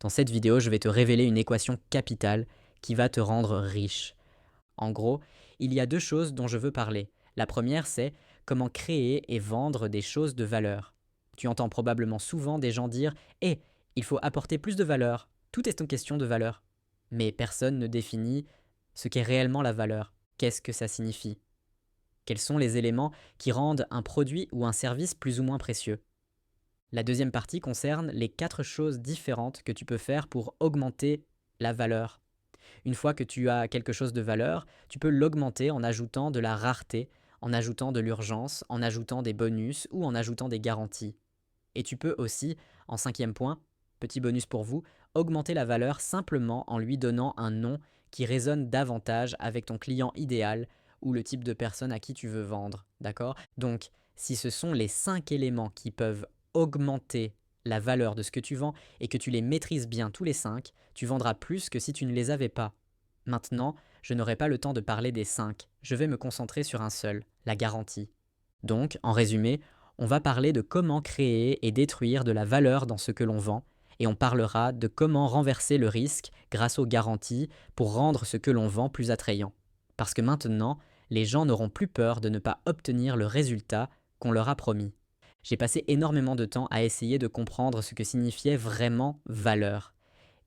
Dans cette vidéo, je vais te révéler une équation capitale qui va te rendre riche. En gros, il y a deux choses dont je veux parler. La première, c'est comment créer et vendre des choses de valeur. Tu entends probablement souvent des gens dire « Eh, il faut apporter plus de valeur, tout est une question de valeur ». Mais personne ne définit ce qu'est réellement la valeur. Qu'est-ce que ça signifie? Quels sont les éléments qui rendent un produit ou un service plus ou moins précieux? La deuxième partie concerne les 4 choses différentes que tu peux faire pour augmenter la valeur. Une fois que tu as quelque chose de valeur, tu peux l'augmenter en ajoutant de la rareté, en ajoutant de l'urgence, en ajoutant des bonus ou en ajoutant des garanties. Et tu peux aussi, en cinquième point, petit bonus pour vous, augmenter la valeur simplement en lui donnant un nom qui résonne davantage avec ton client idéal ou le type de personne à qui tu veux vendre, d'accord? Donc, si ce sont les 5 éléments qui peuvent augmenter la valeur de ce que tu vends et que tu les maîtrises bien tous les 5, tu vendras plus que si tu ne les avais pas. Maintenant, je n'aurai pas le temps de parler des 5, je vais me concentrer sur un seul, la garantie. Donc, en résumé, on va parler de comment créer et détruire de la valeur dans ce que l'on vend, et on parlera de comment renverser le risque grâce aux garanties pour rendre ce que l'on vend plus attrayant. Parce que maintenant, les gens n'auront plus peur de ne pas obtenir le résultat qu'on leur a promis. J'ai passé énormément de temps à essayer de comprendre ce que signifiait vraiment valeur.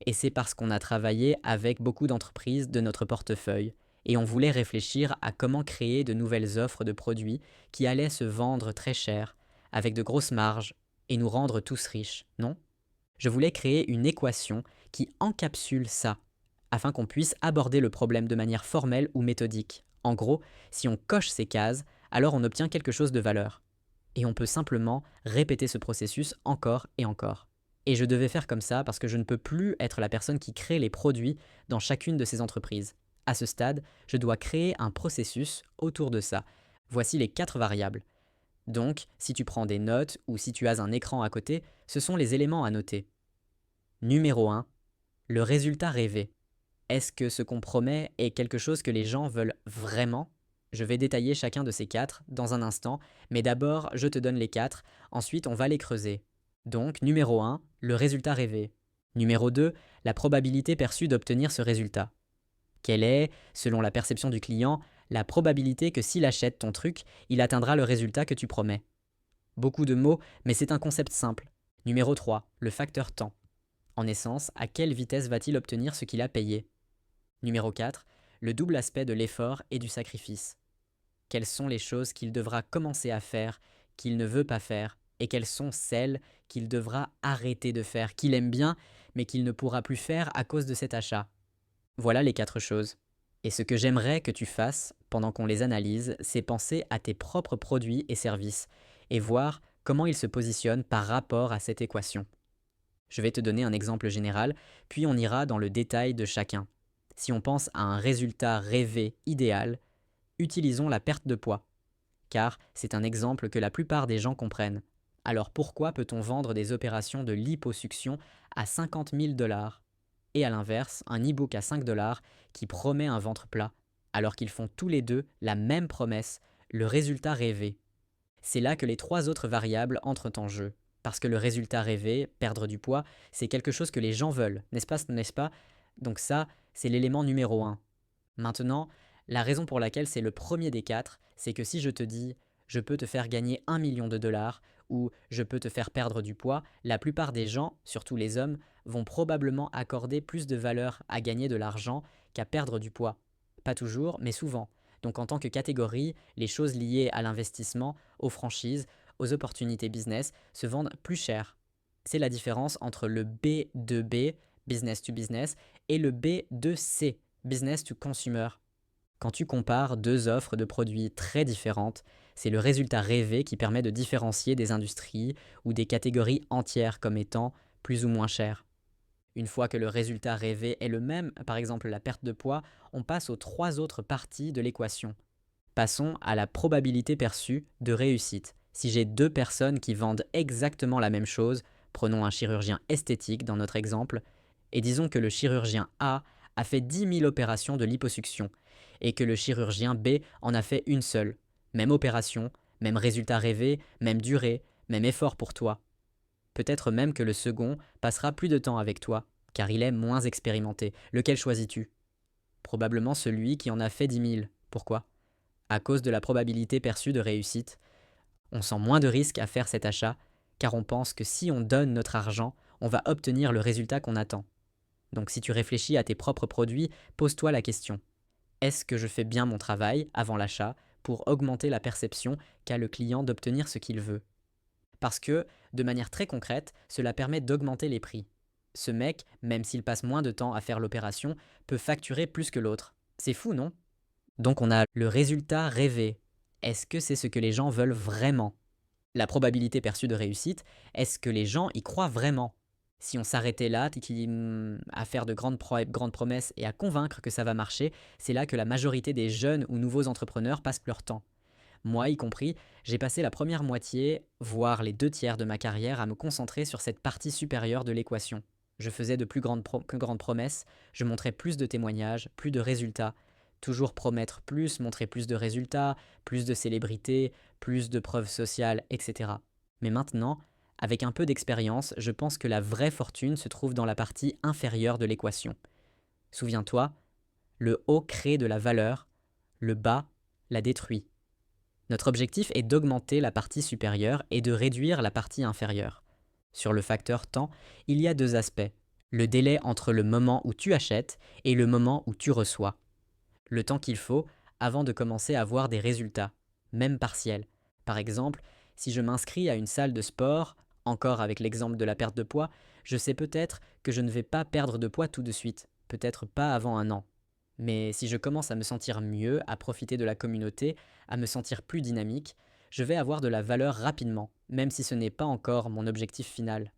Et c'est parce qu'on a travaillé avec beaucoup d'entreprises de notre portefeuille, et on voulait réfléchir à comment créer de nouvelles offres de produits qui allaient se vendre très cher, avec de grosses marges, et nous rendre tous riches, non? Je voulais créer une équation qui encapsule ça, afin qu'on puisse aborder le problème de manière formelle ou méthodique. En gros, si on coche ces cases, alors on obtient quelque chose de valeur. Et on peut simplement répéter ce processus encore et encore. Et je devais faire comme ça parce que je ne peux plus être la personne qui crée les produits dans chacune de ces entreprises. À ce stade, je dois créer un processus autour de ça. Voici les 4 variables. Donc, si tu prends des notes ou si tu as un écran à côté, ce sont les éléments à noter. Numéro 1, le résultat rêvé. Est-ce que ce qu'on promet est quelque chose que les gens veulent vraiment? Je vais détailler chacun de ces 4 dans un instant, mais d'abord je te donne les 4, ensuite on va les creuser. Donc, numéro 1, le résultat rêvé. Numéro 2, la probabilité perçue d'obtenir ce résultat. Quelle est, selon la perception du client, la probabilité que s'il achète ton truc, il atteindra le résultat que tu promets? Beaucoup de mots, mais c'est un concept simple. Numéro 3, le facteur temps. En essence, à quelle vitesse va-t-il obtenir ce qu'il a payé? Numéro 4, le double aspect de l'effort et du sacrifice. Quelles sont les choses qu'il devra commencer à faire, qu'il ne veut pas faire, et quelles sont celles qu'il devra arrêter de faire, qu'il aime bien, mais qu'il ne pourra plus faire à cause de cet achat? Voilà les 4 choses. Et ce que j'aimerais que tu fasses, pendant qu'on les analyse, c'est penser à tes propres produits et services, et voir comment ils se positionnent par rapport à cette équation. Je vais te donner un exemple général, puis on ira dans le détail de chacun. Si on pense à un résultat rêvé idéal, utilisons la perte de poids, car c'est un exemple que la plupart des gens comprennent. Alors pourquoi peut-on vendre des opérations de liposuction à 50 000 $, et à l'inverse, un e-book à 5 $ qui promet un ventre plat, alors qu'ils font tous les deux la même promesse, le résultat rêvé? C'est là que les 3 autres variables entrent en jeu. Parce que le résultat rêvé, perdre du poids, c'est quelque chose que les gens veulent, n'est-ce pas? Donc ça, c'est l'élément numéro 1. Maintenant, la raison pour laquelle c'est le premier des 4, c'est que si je te dis « je peux te faire gagner 1 million de dollars » ou « je peux te faire perdre du poids », la plupart des gens, surtout les hommes, vont probablement accorder plus de valeur à gagner de l'argent qu'à perdre du poids. Pas toujours, mais souvent. Donc en tant que catégorie, les choses liées à l'investissement, aux franchises, aux opportunités business se vendent plus cher. C'est la différence entre le B2B, business to business, et le B2C, business to consumer. Quand tu compares 2 offres de produits très différentes, c'est le résultat rêvé qui permet de différencier des industries ou des catégories entières comme étant plus ou moins chères. Une fois que le résultat rêvé est le même, par exemple la perte de poids, on passe aux 3 autres parties de l'équation. Passons à la probabilité perçue de réussite. Si j'ai 2 personnes qui vendent exactement la même chose, prenons un chirurgien esthétique dans notre exemple, et disons que le chirurgien A fait 10 000 opérations de liposuction, et que le chirurgien B en a fait une seule. Même opération, même résultat rêvé, même durée, même effort pour toi. Peut-être même que le second passera plus de temps avec toi, car il est moins expérimenté. Lequel choisis-tu? Probablement celui qui en a fait 10 000. Pourquoi? À cause de la probabilité perçue de réussite. On sent moins de risques à faire cet achat, car on pense que si on donne notre argent, on va obtenir le résultat qu'on attend. Donc si tu réfléchis à tes propres produits, pose-toi la question. Est-ce que je fais bien mon travail avant l'achat pour augmenter la perception qu'a le client d'obtenir ce qu'il veut? Parce que, de manière très concrète, cela permet d'augmenter les prix. Ce mec, même s'il passe moins de temps à faire l'opération, peut facturer plus que l'autre. C'est fou, non? Donc on a le résultat rêvé. Est-ce que c'est ce que les gens veulent vraiment? La probabilité perçue de réussite, est-ce que les gens y croient vraiment? Si on s'arrêtait là, à faire de grandes promesses et à convaincre que ça va marcher, c'est là que la majorité des jeunes ou nouveaux entrepreneurs passent leur temps. Moi y compris, j'ai passé la première moitié, voire les 2 tiers de ma carrière à me concentrer sur cette partie supérieure de l'équation. Je faisais de plus grandes promesses, je montrais plus de témoignages, plus de résultats. Toujours promettre plus, montrer plus de résultats, plus de célébrités, plus de preuves sociales, etc. Mais maintenant, avec un peu d'expérience, je pense que la vraie fortune se trouve dans la partie inférieure de l'équation. Souviens-toi, le haut crée de la valeur, le bas la détruit. Notre objectif est d'augmenter la partie supérieure et de réduire la partie inférieure. Sur le facteur temps, il y a 2 aspects. Le délai entre le moment où tu achètes et le moment où tu reçois. Le temps qu'il faut avant de commencer à voir des résultats, même partiels. Par exemple, si je m'inscris à une salle de sport, encore avec l'exemple de la perte de poids, je sais peut-être que je ne vais pas perdre de poids tout de suite, peut-être pas avant un an. Mais si je commence à me sentir mieux, à profiter de la communauté, à me sentir plus dynamique, je vais avoir de la valeur rapidement, même si ce n'est pas encore mon objectif final.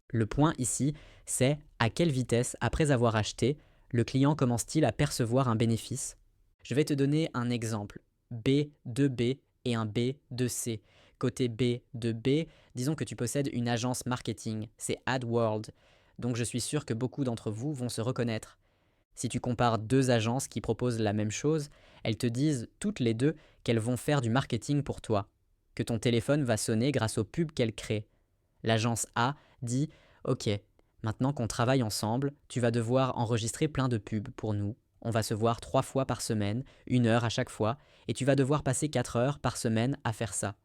Le point ici, c'est à quelle vitesse, après avoir acheté, le client commence-t-il à percevoir un bénéfice? Je vais te donner un exemple. B de B et un B de C. Côté B de B, disons que tu possèdes une agence marketing, c'est AdWorld. Donc je suis sûr que beaucoup d'entre vous vont se reconnaître. Si tu compares 2 agences qui proposent la même chose, elles te disent toutes les 2 qu'elles vont faire du marketing pour toi, que ton téléphone va sonner grâce aux pubs qu'elles créent. L'agence A dit « Ok, maintenant qu'on travaille ensemble, tu vas devoir enregistrer plein de pubs pour nous. On va se voir 3 fois par semaine, 1 heure à chaque fois, et tu vas devoir passer 4 heures par semaine à faire ça.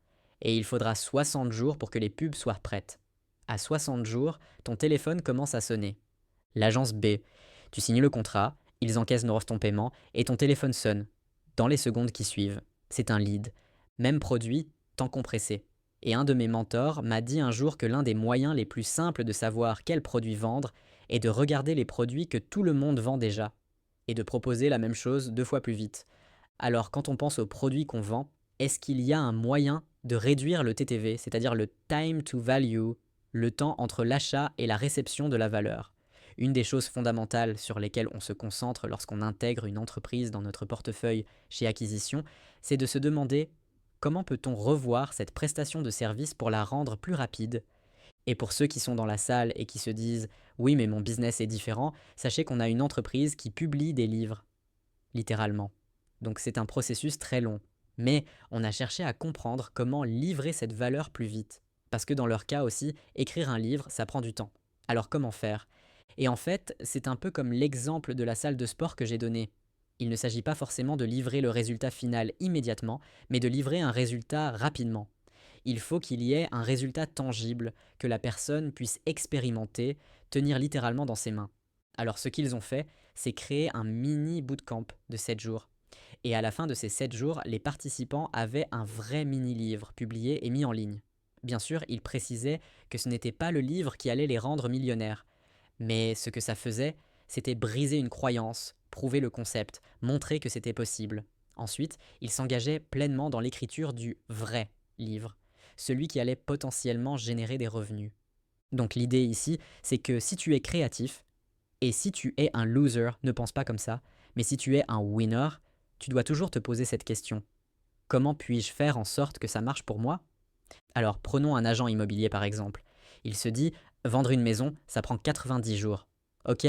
Et il faudra 60 jours pour que les pubs soient prêtes. À 60 jours, ton téléphone commence à sonner. L'agence B. Tu signes le contrat, ils encaissent ton paiement et ton téléphone sonne. Dans les secondes qui suivent. C'est un lead. Même produit, temps compressé. Et un de mes mentors m'a dit un jour que l'un des moyens les plus simples de savoir quel produit vendre est de regarder les produits que tout le monde vend déjà et de proposer la même chose 2 fois plus vite. Alors quand on pense aux produits qu'on vend, est-ce qu'il y a un moyen de réduire le TTV, c'est-à-dire le time to value, le temps entre l'achat et la réception de la valeur? Une des choses fondamentales sur lesquelles on se concentre lorsqu'on intègre une entreprise dans notre portefeuille chez Acquisition, c'est de se demander comment peut-on revoir cette prestation de service pour la rendre plus rapide. Et pour ceux qui sont dans la salle et qui se disent « Oui, mais mon business est différent », sachez qu'on a une entreprise qui publie des livres, littéralement. Donc c'est un processus très long. Mais on a cherché à comprendre comment livrer cette valeur plus vite. Parce que dans leur cas aussi, écrire un livre, ça prend du temps. Alors comment faire? Et en fait, c'est un peu comme l'exemple de la salle de sport que j'ai donné. Il ne s'agit pas forcément de livrer le résultat final immédiatement, mais de livrer un résultat rapidement. Il faut qu'il y ait un résultat tangible, que la personne puisse expérimenter, tenir littéralement dans ses mains. Alors ce qu'ils ont fait, c'est créer un mini bootcamp de 7 jours. Et à la fin de ces 7 jours, les participants avaient un vrai mini-livre publié et mis en ligne. Bien sûr, ils précisaient que ce n'était pas le livre qui allait les rendre millionnaires. Mais ce que ça faisait, c'était briser une croyance, prouver le concept, montrer que c'était possible. Ensuite, ils s'engageaient pleinement dans l'écriture du vrai livre, celui qui allait potentiellement générer des revenus. Donc l'idée ici, c'est que si tu es créatif, et si tu es un loser, ne pense pas comme ça, mais si tu es un winner, tu dois toujours te poser cette question. Comment puis-je faire en sorte que ça marche pour moi? Alors prenons un agent immobilier par exemple. Il se dit, vendre une maison, ça prend 90 jours. Ok,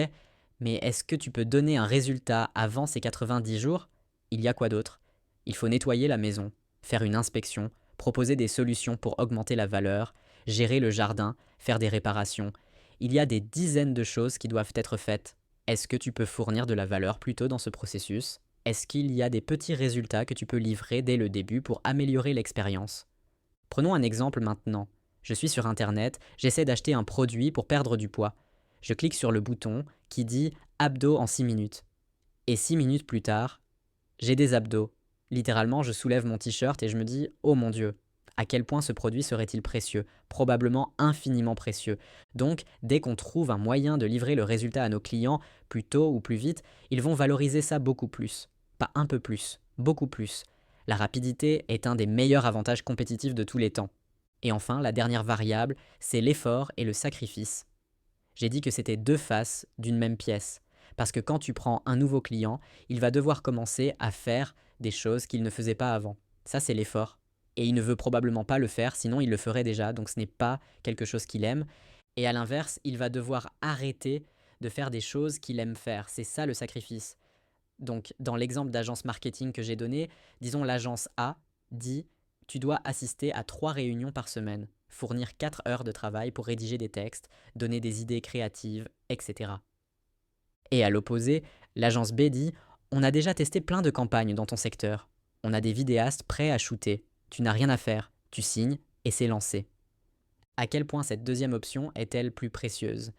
mais est-ce que tu peux donner un résultat avant ces 90 jours? Il y a quoi d'autre? Il faut nettoyer la maison, faire une inspection, proposer des solutions pour augmenter la valeur, gérer le jardin, faire des réparations. Il y a des dizaines de choses qui doivent être faites. Est-ce que tu peux fournir de la valeur plus tôt dans ce processus? Est-ce qu'il y a des petits résultats que tu peux livrer dès le début pour améliorer l'expérience? Prenons un exemple maintenant. Je suis sur Internet, j'essaie d'acheter un produit pour perdre du poids. Je clique sur le bouton qui dit abdos en 6 minutes. Et 6 minutes plus tard, j'ai des abdos. Littéralement, je soulève mon t-shirt et je me dis « Oh mon Dieu !» À quel point ce produit serait-il précieux? Probablement infiniment précieux. Donc, dès qu'on trouve un moyen de livrer le résultat à nos clients, plus tôt ou plus vite, ils vont valoriser ça beaucoup plus. Pas un peu plus, beaucoup plus. La rapidité est un des meilleurs avantages compétitifs de tous les temps. Et enfin, la dernière variable, c'est l'effort et le sacrifice. J'ai dit que c'était deux faces d'une même pièce. Parce que quand tu prends un nouveau client, il va devoir commencer à faire des choses qu'il ne faisait pas avant. Ça, c'est l'effort. Et il ne veut probablement pas le faire, sinon il le ferait déjà, donc ce n'est pas quelque chose qu'il aime. Et à l'inverse, il va devoir arrêter de faire des choses qu'il aime faire. C'est ça le sacrifice. Donc, dans l'exemple d'agence marketing que j'ai donné, disons l'agence A dit « Tu dois assister à 3 réunions par semaine, fournir 4 heures de travail pour rédiger des textes, donner des idées créatives, etc. » Et à l'opposé, l'agence B dit « On a déjà testé plein de campagnes dans ton secteur. On a des vidéastes prêts à shooter. Tu n'as rien à faire. Tu signes et c'est lancé. » À quel point cette deuxième option est-elle plus précieuse?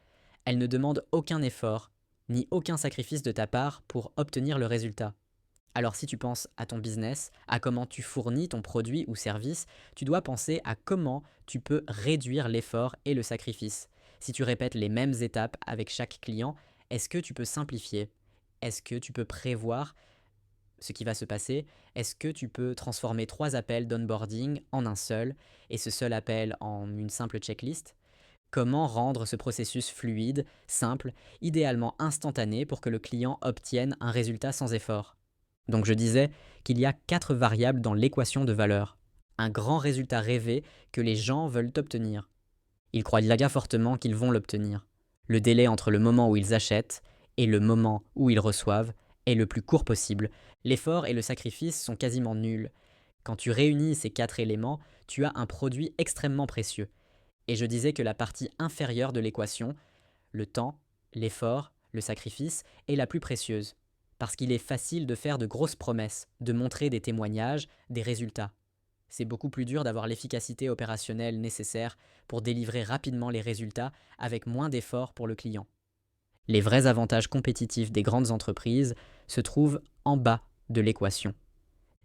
Elle ne demande aucun effort, ni aucun sacrifice de ta part pour obtenir le résultat. Alors si tu penses à ton business, à comment tu fournis ton produit ou service, tu dois penser à comment tu peux réduire l'effort et le sacrifice. Si tu répètes les mêmes étapes avec chaque client, est-ce que tu peux simplifier? Est-ce que tu peux prévoir ce qui va se passer? Est-ce que tu peux transformer 3 appels d'onboarding en un seul, et ce seul appel en une simple checklist? Comment rendre ce processus fluide, simple, idéalement instantané pour que le client obtienne un résultat sans effort? Donc je disais qu'il y a 4 variables dans l'équation de valeur. Un grand résultat rêvé que les gens veulent obtenir. Ils croient gaga fortement qu'ils vont l'obtenir. Le délai entre le moment où ils achètent et le moment où ils reçoivent est le plus court possible. L'effort et le sacrifice sont quasiment nuls. Quand tu réunis ces 4 éléments, tu as un produit extrêmement précieux. Et je disais que la partie inférieure de l'équation, le temps, l'effort, le sacrifice, est la plus précieuse. Parce qu'il est facile de faire de grosses promesses, de montrer des témoignages, des résultats. C'est beaucoup plus dur d'avoir l'efficacité opérationnelle nécessaire pour délivrer rapidement les résultats avec moins d'efforts pour le client. Les vrais avantages compétitifs des grandes entreprises se trouvent en bas de l'équation.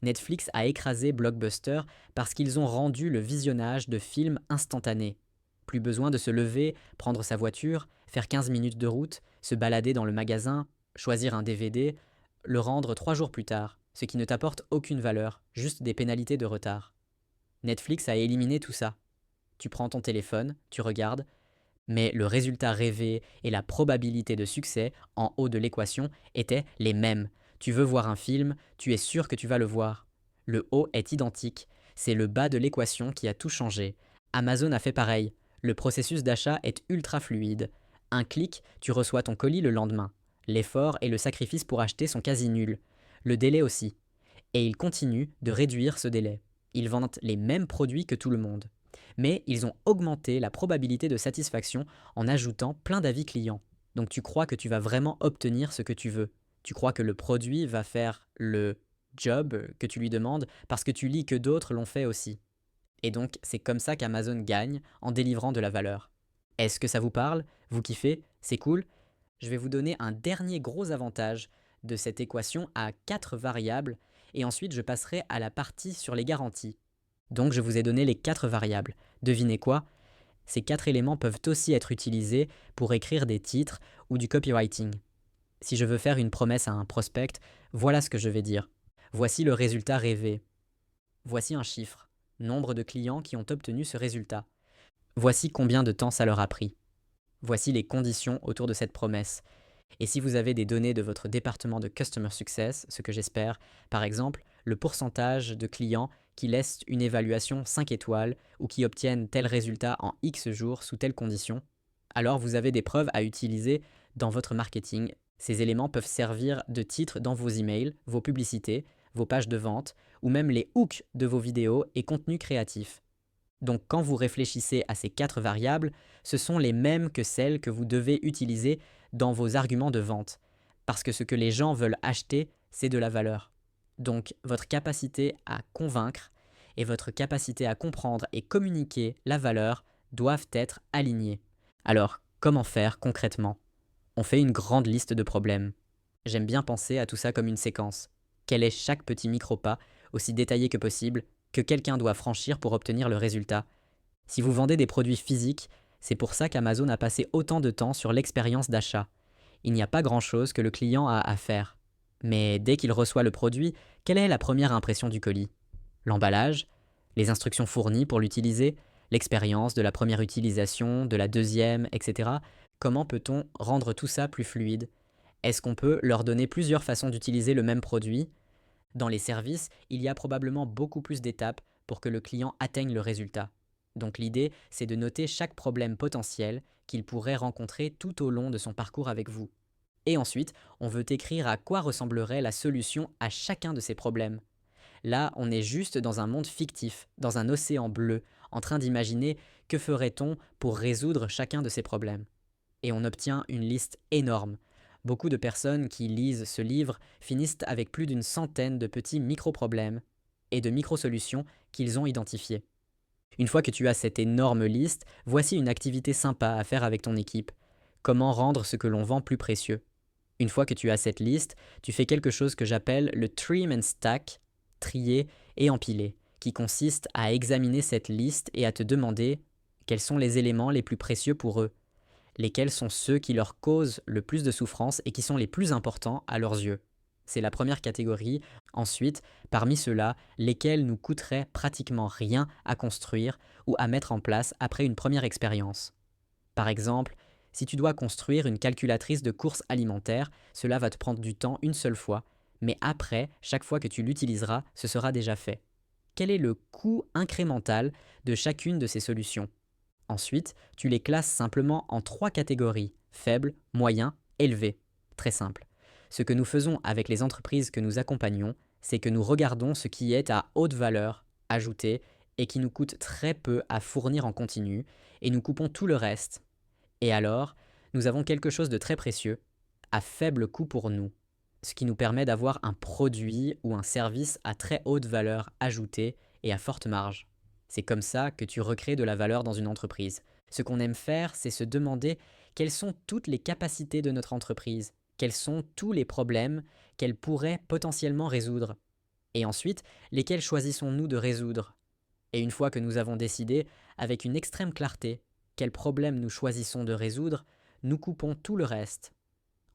Netflix a écrasé Blockbuster parce qu'ils ont rendu le visionnage de films instantané. Plus besoin de se lever, prendre sa voiture, faire 15 minutes de route, se balader dans le magasin, choisir un DVD, le rendre 3 jours plus tard, ce qui ne t'apporte aucune valeur, juste des pénalités de retard. Netflix a éliminé tout ça. Tu prends ton téléphone, tu regardes, mais le résultat rêvé et la probabilité de succès en haut de l'équation étaient les mêmes. Tu veux voir un film, tu es sûr que tu vas le voir. Le haut est identique, c'est le bas de l'équation qui a tout changé. Amazon a fait pareil. Le processus d'achat est ultra fluide. Un clic, tu reçois ton colis le lendemain. L'effort et le sacrifice pour acheter sont quasi nuls. Le délai aussi. Et ils continuent de réduire ce délai. Ils vendent les mêmes produits que tout le monde. Mais ils ont augmenté la probabilité de satisfaction en ajoutant plein d'avis clients. Donc tu crois que tu vas vraiment obtenir ce que tu veux. Tu crois que le produit va faire le job que tu lui demandes parce que tu lis que d'autres l'ont fait aussi. Et donc c'est comme ça qu'Amazon gagne en délivrant de la valeur. Est-ce que ça vous parle? Vous kiffez? C'est cool? Je vais vous donner un dernier gros avantage de cette équation à 4 variables et ensuite je passerai à la partie sur les garanties. Donc je vous ai donné les 4 variables. Devinez quoi? Ces 4 éléments peuvent aussi être utilisés pour écrire des titres ou du copywriting. Si je veux faire une promesse à un prospect, voilà ce que je vais dire. Voici le résultat rêvé. Voici un chiffre, nombre de clients qui ont obtenu ce résultat. Voici combien de temps ça leur a pris. Voici les conditions autour de cette promesse. Et si vous avez des données de votre département de Customer Success, ce que j'espère, par exemple, le pourcentage de clients qui laissent une évaluation 5 étoiles ou qui obtiennent tel résultat en X jours sous telles conditions, alors vous avez des preuves à utiliser dans votre marketing. Ces éléments peuvent servir de titre dans vos emails, vos publicités, vos pages de vente ou même les hooks de vos vidéos et contenus créatifs. Donc quand vous réfléchissez à ces 4 variables, ce sont les mêmes que celles que vous devez utiliser dans vos arguments de vente. Parce que ce que les gens veulent acheter, c'est de la valeur. Donc votre capacité à convaincre et votre capacité à comprendre et communiquer la valeur doivent être alignées. Alors, comment faire concrètement? On fait une grande liste de problèmes. J'aime bien penser à tout ça comme une séquence. Quel est chaque petit micro-pas, aussi détaillé que possible, que quelqu'un doit franchir pour obtenir le résultat? Si vous vendez des produits physiques, c'est pour ça qu'Amazon a passé autant de temps sur l'expérience d'achat. Il n'y a pas grand-chose que le client a à faire. Mais dès qu'il reçoit le produit, quelle est la première impression du colis? L'emballage, les instructions fournies pour l'utiliser, l'expérience de la première utilisation, de la deuxième, etc. Comment peut-on rendre tout ça plus fluide? Est-ce qu'on peut leur donner plusieurs façons d'utiliser le même produit? Dans les services, il y a probablement beaucoup plus d'étapes pour que le client atteigne le résultat. Donc l'idée, c'est de noter chaque problème potentiel qu'il pourrait rencontrer tout au long de son parcours avec vous. Et ensuite, on veut écrire à quoi ressemblerait la solution à chacun de ces problèmes. Là, on est juste dans un monde fictif, dans un océan bleu, en train d'imaginer que ferait-on pour résoudre chacun de ces problèmes. Et on obtient une liste énorme. Beaucoup de personnes qui lisent ce livre finissent avec plus d'une centaine de petits micro-problèmes et de micro-solutions qu'ils ont identifiés. Une fois que tu as cette énorme liste, voici une activité sympa à faire avec ton équipe. Comment rendre ce que l'on vend plus précieux? Une fois que tu as cette liste, tu fais quelque chose que j'appelle le trim and stack, trier et empiler, qui consiste à examiner cette liste et à te demander quels sont les éléments les plus précieux pour eux, lesquels sont ceux qui leur causent le plus de souffrance et qui sont les plus importants à leurs yeux. C'est la première catégorie. Ensuite, parmi ceux-là, lesquels nous coûteraient pratiquement rien à construire ou à mettre en place après une première expérience. Par exemple, si tu dois construire une calculatrice de courses alimentaires, cela va te prendre du temps une seule fois, mais après, chaque fois que tu l'utiliseras, ce sera déjà fait. Quel est le coût incrémental de chacune de ces solutions? Ensuite, tu les classes simplement en 3 catégories, faible, moyen, élevé. Très simple. Ce que nous faisons avec les entreprises que nous accompagnons, c'est que nous regardons ce qui est à haute valeur ajoutée et qui nous coûte très peu à fournir en continu, et nous coupons tout le reste. Et alors, nous avons quelque chose de très précieux, à faible coût pour nous, ce qui nous permet d'avoir un produit ou un service à très haute valeur ajoutée et à forte marge. C'est comme ça que tu recrées de la valeur dans une entreprise. Ce qu'on aime faire, c'est se demander quelles sont toutes les capacités de notre entreprise, quels sont tous les problèmes qu'elle pourrait potentiellement résoudre. Et ensuite, lesquels choisissons-nous de résoudre? Et une fois que nous avons décidé, avec une extrême clarté, quel problème nous choisissons de résoudre, nous coupons tout le reste.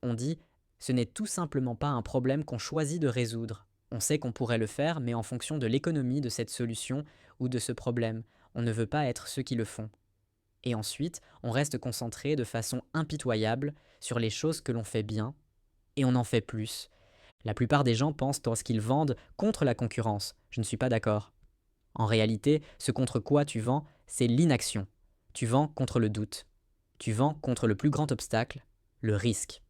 On dit, ce n'est tout simplement pas un problème qu'on choisit de résoudre. On sait qu'on pourrait le faire, mais en fonction de l'économie de cette solution ou de ce problème, on ne veut pas être ceux qui le font. Et ensuite, on reste concentré de façon impitoyable sur les choses que l'on fait bien, et on en fait plus. La plupart des gens pensent lorsqu'ils vendent contre la concurrence. Je ne suis pas d'accord. En réalité, ce contre quoi tu vends, c'est l'inaction. Tu vends contre le doute. Tu vends contre le plus grand obstacle, le risque.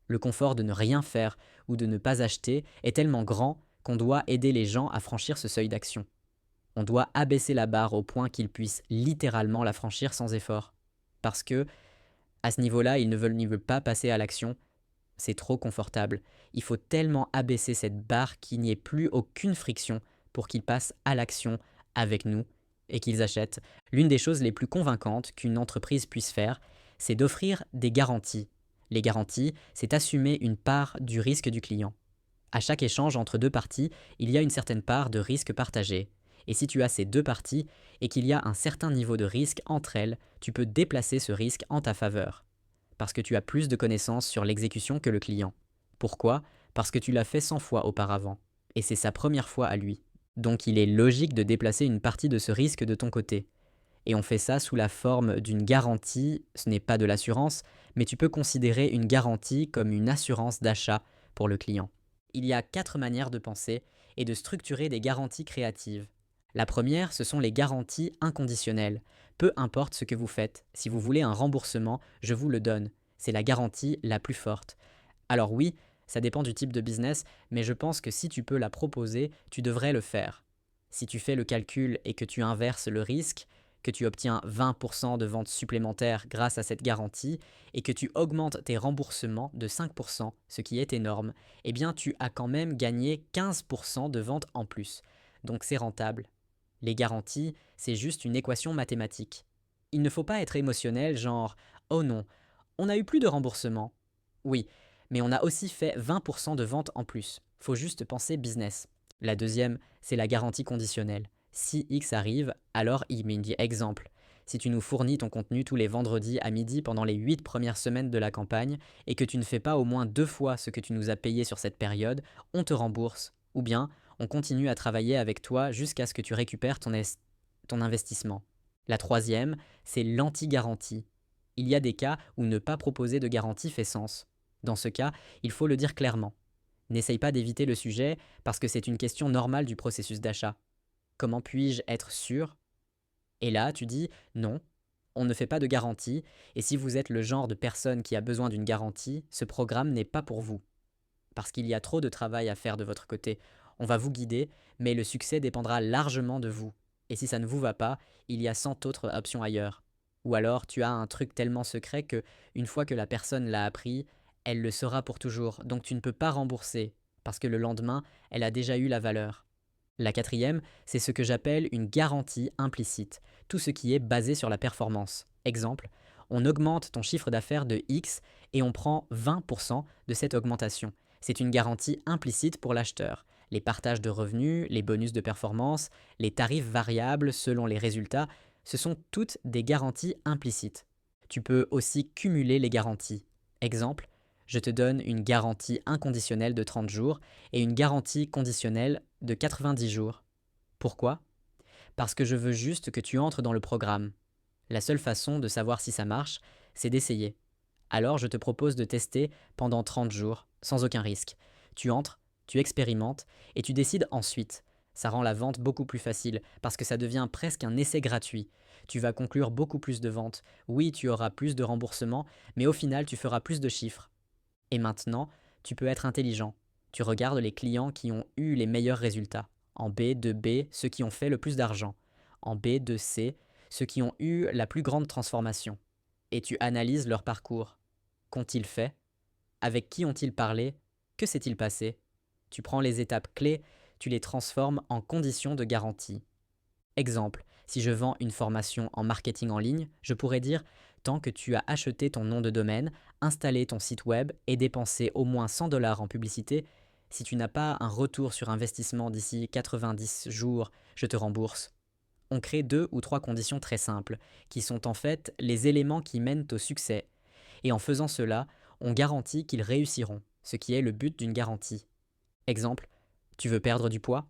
Le confort de ne rien faire ou de ne pas acheter est tellement grand qu'on doit aider les gens à franchir ce seuil d'action. On doit abaisser la barre au point qu'ils puissent littéralement la franchir sans effort. Parce que, à ce niveau-là, ils ne veulent pas passer à l'action. C'est trop confortable. Il faut tellement abaisser cette barre qu'il n'y ait plus aucune friction pour qu'ils passent à l'action avec nous et qu'ils achètent. L'une des choses les plus convaincantes qu'une entreprise puisse faire, c'est d'offrir des garanties. Les garanties, c'est assumer une part du risque du client. À chaque échange entre deux parties, il y a une certaine part de risque partagé. Et si tu as ces deux parties et qu'il y a un certain niveau de risque entre elles, tu peux déplacer ce risque en ta faveur. Parce que tu as plus de connaissances sur l'exécution que le client. Pourquoi? Parce que tu l'as fait 100 fois auparavant. Et c'est sa première fois à lui. Donc il est logique de déplacer une partie de ce risque de ton côté. Et on fait ça sous la forme d'une garantie, ce n'est pas de l'assurance, mais tu peux considérer une garantie comme une assurance d'achat pour le client. Il y a 4 manières de penser et de structurer des garanties créatives. La première, ce sont les garanties inconditionnelles. Peu importe ce que vous faites, si vous voulez un remboursement, je vous le donne. C'est la garantie la plus forte. Alors oui, ça dépend du type de business, mais je pense que si tu peux la proposer, tu devrais le faire. Si tu fais le calcul et que tu inverses le risque, que tu obtiens 20% de ventes supplémentaires grâce à cette garantie et que tu augmentes tes remboursements de 5%, ce qui est énorme, eh bien tu as quand même gagné 15% de ventes en plus. Donc c'est rentable. Les garanties, c'est juste une équation mathématique. Il ne faut pas être émotionnel, genre oh non, on a eu plus de remboursement. Oui, mais on a aussi fait 20% de ventes en plus. Faut juste penser business. La deuxième, c'est la garantie conditionnelle. Si X arrive, alors I. Mais il me dit exemple. Si tu nous fournis ton contenu tous les vendredis à midi pendant les 8 premières semaines de la campagne et que tu ne fais pas au moins 2 fois ce que tu nous as payé sur cette période, on te rembourse. Ou bien, on continue à travailler avec toi jusqu'à ce que tu récupères ton investissement. La troisième, c'est l'anti-garantie. Il y a des cas où ne pas proposer de garantie fait sens. Dans ce cas, il faut le dire clairement. N'essaye pas d'éviter le sujet parce que c'est une question normale du processus d'achat. Comment puis-je être sûr? Et là, tu dis non, on ne fait pas de garantie, et si vous êtes le genre de personne qui a besoin d'une garantie, ce programme n'est pas pour vous. Parce qu'il y a trop de travail à faire de votre côté. On va vous guider, mais le succès dépendra largement de vous. Et si ça ne vous va pas, il y a 100 autres options ailleurs. Ou alors tu as un truc tellement secret que, une fois que la personne l'a appris, elle le saura pour toujours, donc tu ne peux pas rembourser, parce que le lendemain, elle a déjà eu la valeur. La quatrième, c'est ce que j'appelle une garantie implicite, tout ce qui est basé sur la performance. Exemple, on augmente ton chiffre d'affaires de X et on prend 20% de cette augmentation. C'est une garantie implicite pour l'acheteur. Les partages de revenus, les bonus de performance, les tarifs variables selon les résultats, ce sont toutes des garanties implicites. Tu peux aussi cumuler les garanties. Exemple, je te donne une garantie inconditionnelle de 30 jours et une garantie conditionnelle de 90 jours. Pourquoi? Parce que je veux juste que tu entres dans le programme. La seule façon de savoir si ça marche, c'est d'essayer. Alors je te propose de tester pendant 30 jours, sans aucun risque. Tu entres, tu expérimentes et tu décides ensuite. Ça rend la vente beaucoup plus facile parce que ça devient presque un essai gratuit. Tu vas conclure beaucoup plus de ventes. Oui, tu auras plus de remboursements, mais au final tu feras plus de chiffres. Et maintenant, tu peux être intelligent. Tu regardes les clients qui ont eu les meilleurs résultats. En B, de B, ceux qui ont fait le plus d'argent. En B, de C, ceux qui ont eu la plus grande transformation. Et tu analyses leur parcours. Qu'ont-ils fait? Avec qui ont-ils parlé? Que s'est-il passé? Tu prends les étapes clés, tu les transformes en conditions de garantie. Exemple, si je vends une formation en marketing en ligne, je pourrais dire tant que tu as acheté ton nom de domaine, installé ton site web et dépensé au moins 100 $ en publicité, si tu n'as pas un retour sur investissement d'ici 90 jours, je te rembourse. On crée 2 ou 3 conditions très simples, qui sont en fait les éléments qui mènent au succès. Et en faisant cela, on garantit qu'ils réussiront, ce qui est le but d'une garantie. Exemple, tu veux perdre du poids?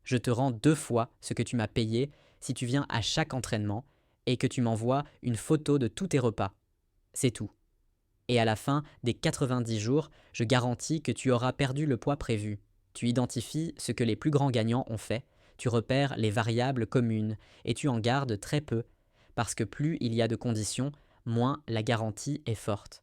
Je te rends 2 fois ce que tu m'as payé si tu viens à chaque entraînement et que tu m'envoies une photo de tous tes repas. C'est tout. Et à la fin des 90 jours, je garantis que tu auras perdu le poids prévu. Tu identifies ce que les plus grands gagnants ont fait, tu repères les variables communes et tu en gardes très peu, parce que plus il y a de conditions, moins la garantie est forte.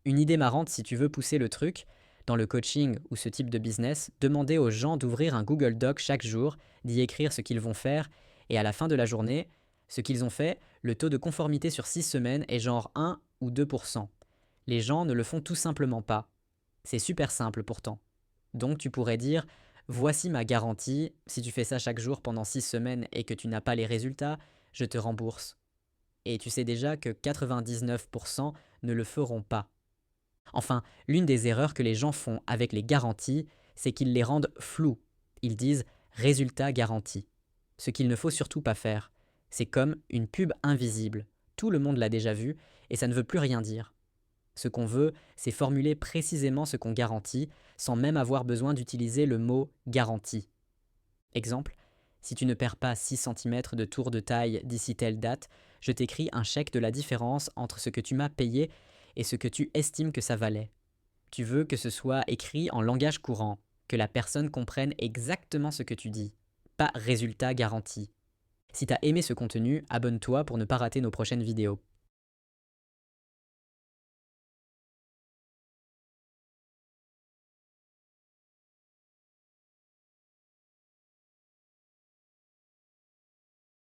Une idée marrante si tu veux pousser le truc, dans le coaching ou ce type de business, demandez aux gens d'ouvrir un Google Doc chaque jour, d'y écrire ce qu'ils vont faire, et à la fin de la journée, ce qu'ils ont fait, le taux de conformité sur 6 semaines est genre 1 ou 2%. Les gens ne le font tout simplement pas. C'est super simple pourtant. Donc tu pourrais dire, voici ma garantie, si tu fais ça chaque jour pendant 6 semaines et que tu n'as pas les résultats, je te rembourse. Et tu sais déjà que 99% ne le feront pas. Enfin, l'une des erreurs que les gens font avec les garanties, c'est qu'ils les rendent floues. Ils disent résultat garanti. Ce qu'il ne faut surtout pas faire. C'est comme une pub invisible. Tout le monde l'a déjà vu et ça ne veut plus rien dire. Ce qu'on veut, c'est formuler précisément ce qu'on garantit sans même avoir besoin d'utiliser le mot garantie. Exemple, si tu ne perds pas 6 cm de tour de taille d'ici telle date, je t'écris un chèque de la différence entre ce que tu m'as payé et ce que tu estimes que ça valait. Tu veux que ce soit écrit en langage courant, que la personne comprenne exactement ce que tu dis. Pas résultat garanti. Si t'as aimé ce contenu, abonne-toi pour ne pas rater nos prochaines vidéos.